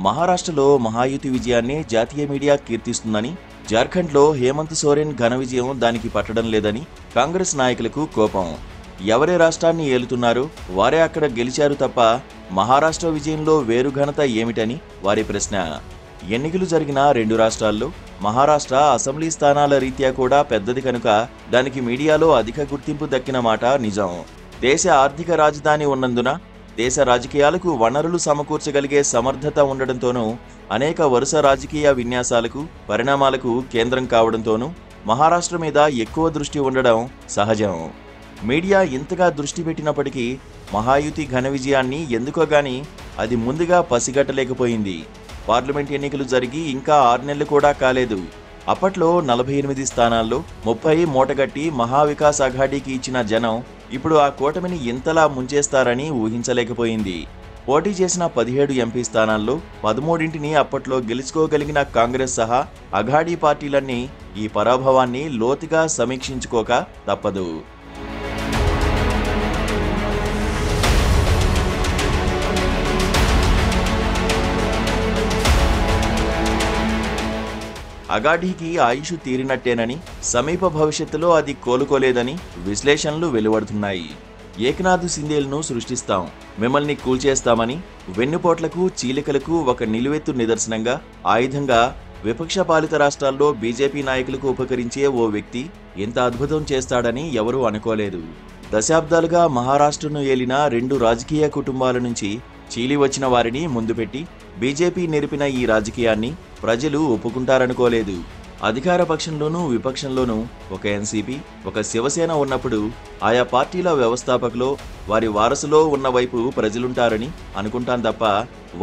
మహారాష్ట్రలో మహాయుతి విజయాన్ని జాతీయ మీడియా కీర్తిస్తుందని, జార్ఖండ్లో హేమంత్ సోరెన్ ఘన విజయం దానికి పట్టడం లేదని కాంగ్రెస్ నాయకులకు కోపం. ఎవరే రాష్ట్రాన్ని ఏలుతున్నారో వారే అక్కడ గెలిచారు తప్ప మహారాష్ట్ర విజయంలో వేరు ఘనత ఏమిటని వారి ప్రశ్న. ఎన్నికలు జరిగిన 2 రాష్ట్రాల్లో మహారాష్ట్ర అసెంబ్లీ స్థానాల రీత్యా కూడా పెద్దది కనుక దానికి మీడియాలో అధిక గుర్తింపు దక్కిన మాట నిజం. దేశ ఆర్థిక రాజధాని ఉన్నందున దేశ రాజకీయాలకు వనరులు సమకూర్చగలిగే సమర్థత ఉండడంతోనూ అనేక వరుస రాజకీయ విన్యాసాలకు పరిణామాలకు కేంద్రం కావడంతోనూ మహారాష్ట్ర మీద ఎక్కువ దృష్టి ఉండడం సహజం. మీడియా ఇంతగా దృష్టి పెట్టినప్పటికీ మహాయుతి ఘన విజయాన్ని ఎందుకో గాని అది ముందుగా పసిగట్టలేకపోయింది. పార్లమెంట్ ఎన్నికలు జరిగి ఇంకా 6 నెలలు కూడా కాలేదు. అప్పట్లో 48 స్థానాల్లో 30 మూటగట్టి మహావికాస్ అఘాడీకి ఇచ్చిన జనం ఇప్పుడు ఆ కూటమిని ఇంతలా ముంచేస్తారని ఊహించలేకపోయింది. పోటీ చేసిన 17 ఎంపీ స్థానాల్లో 13ని అప్పట్లో గెలుచుకోగలిగిన కాంగ్రెస్ సహా అఘాడీ పార్టీలన్నీ ఈ పరాభవాన్ని లోతుగా సమీక్షించుకోక తప్పదు. అఘాడీకి ఆయుష్ తీరినట్టేనని, సమీప భవిష్యత్తులో అది కోలుకోలేదని విశ్లేషణలు వెలువడుతున్నాయి. ఏక్నాథ్ సిందేల్ను సృష్టిస్తాం, మిమ్మల్ని కూల్చేస్తామని వెన్నుపోట్లకు చీలికలకు ఒక నిలువెత్తు నిదర్శనంగా, ఆయుధంగా విపక్ష పాలిత రాష్ట్రాల్లో బీజేపీ నాయకులకు ఉపకరించే ఓ వ్యక్తి ఎంత అద్భుతం చేస్తాడని ఎవరూ అనుకోలేదు. దశాబ్దాలుగా మహారాష్ట్రను ఏలిన 2 రాజకీయ కుటుంబాల నుంచి చీలి వచ్చిన వారిని ముందు పెట్టి బీజేపీ నెరిపిన ఈ రాజకీయాన్ని ప్రజలు ఒప్పుకుంటారనుకోలేదు. అధికార పక్షంలోనూ విపక్షంలోనూ ఒక ఎన్సీపీ, ఒక శివసేన ఉన్నప్పుడు ఆయా పార్టీల వ్యవస్థాపకులో వారి వారసులో ఉన్న వైపు ప్రజలుంటారని అనుకుంటాం తప్ప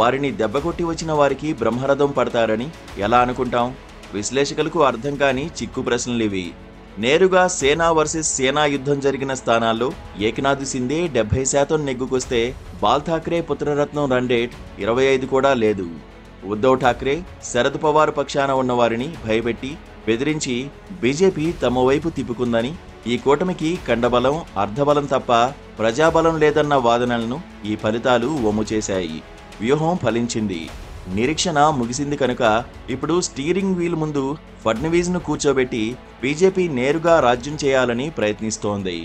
వారిని దెబ్బకొట్టి వచ్చిన వారికి బ్రహ్మరథం పడతారని ఎలా అనుకుంటాం? విశ్లేషకులకు అర్థం కాని చిక్కు ప్రశ్నలివి. నేరుగా సేనా వర్సెస్ సేనా యుద్ధం జరిగిన స్థానాల్లో ఏక్నాథ్ సిందే 70% నెగ్గుకొస్తే బాల్ ఠాక్రే పుత్రరత్నం రండేట్ 25 కూడా లేదు. ఉద్ధవ్ ఠాక్రే, శరద్ పవార్ పక్షాన ఉన్నవారిని భయపెట్టి బెదిరించి బీజేపీ తమ వైపు తిప్పుకుందని, ఈ కూటమికి కండబలం అర్ధబలం తప్ప ప్రజాబలం లేదన్న వాదనలను ఈ ఫలితాలు వమ్ము చేశాయి. వ్యూహం ఫలించింది. నిరీక్షణ ముగిసింది కనుక ఇప్పుడు స్టీరింగ్ వీల్ ముందు ఫడ్నవీస్ను కూర్చోబెట్టి బీజేపీ నేరుగా రాజ్యం చేయాలని ప్రయత్నిస్తోంది.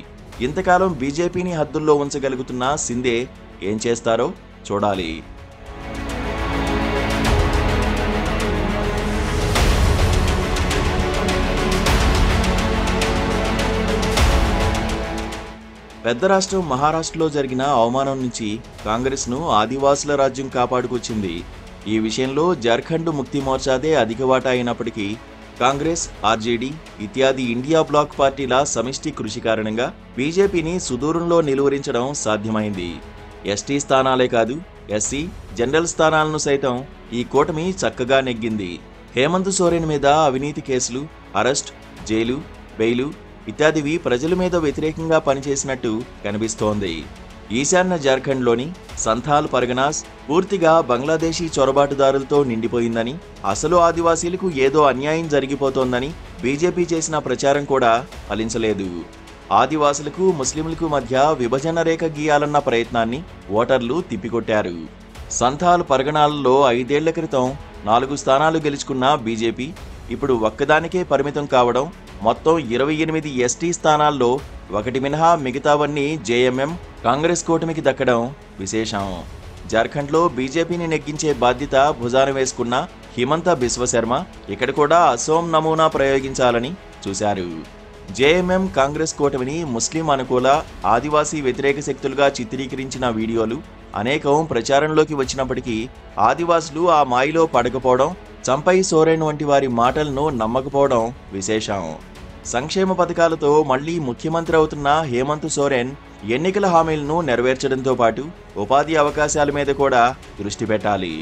ఇంతకాలం బీజేపీని హద్దుల్లో ఉంచగలుగుతున్న సిందే ఏం చేస్తారో చూడాలి. పెద్ద రాష్ట్రం మహారాష్ట్రలో జరిగిన అవమానం నుంచి కాంగ్రెస్ను ఆదివాసుల రాజ్యం కాపాడుకొచ్చింది. ఈ విషయంలో జార్ఖండ్ ముక్తి మోర్చాదే అధిక వాటా అయినప్పటికీ కాంగ్రెస్, ఆర్జేడీ ఇత్యాది ఇండియా బ్లాక్ పార్టీల సమిష్టి కృషి కారణంగా బీజేపీని సుదూరంలో నిలువరించడం సాధ్యమైంది. ఎస్టీ స్థానాలే కాదు, ఎస్సీ, జనరల్ స్థానాలను సైతం ఈ కూటమి చక్కగా నెగ్గింది. హేమంత్ సోరెన్ మీద అవినీతి కేసులు, అరెస్ట్, జైలు, బెయిలు ఇత్యాదివి ప్రజల మీద వ్యతిరేకంగా పనిచేసినట్టు కనిపిస్తోంది. ఈశాన్య జార్ఖండ్లోని సంథాల్ పరగనాస్ పూర్తిగా బంగ్లాదేశీ చొరబాటుదారులతో నిండిపోయిందని, అసలు ఆదివాసీలకు ఏదో అన్యాయం జరిగిపోతోందని బీజేపీ చేసిన ప్రచారం కూడా ఫలించలేదు. ఆదివాసులకు, ముస్లింలకు మధ్య విభజన రేఖ గీయాలన్న ప్రయత్నాన్ని ఓటర్లు తిప్పికొట్టారు. సంథాల్ పరగనాలలో 5 ఏళ్ల క్రితం 4 స్థానాలు గెలుచుకున్న బీజేపీ ఇప్పుడు ఒక్కదానికే పరిమితం కావడం, మొత్తం 28 ఎస్టీ స్థానాల్లో 1 మినహా మిగతావన్నీ జేఎంఎం, కాంగ్రెస్ కూటమికి దక్కడం విశేషం. జార్ఖండ్లో బీజేపీని నెగ్గించే బాధ్యత భుజాన వేసుకున్న హిమంత బిశ్వ శర్మ ఇక్కడ కూడా అసోం నమూనా ప్రయోగించాలని చూశారు. జేఎంఎం, కాంగ్రెస్ కూటమిని ముస్లిం అనుకూల, ఆదివాసీ వ్యతిరేక శక్తులుగా చిత్రీకరించిన వీడియోలు అనేకం ప్రచారంలోకి వచ్చినప్పటికీ ఆదివాసులు ఆ మాయలో పడకపోవడం, చంపై సోరెన్ వంటి వారి మాటలను నమ్మకపోవడం విశేషం. సంక్షేమ పథకాలతో మళ్లీ ముఖ్యమంత్రి అవుతున్న హేమంత్ సోరెన్ ఎన్నికల హామీలను నెరవేర్చడంతో పాటు ఉపాధి అవకాశాల మీద కూడా దృష్టి పెట్టాలి.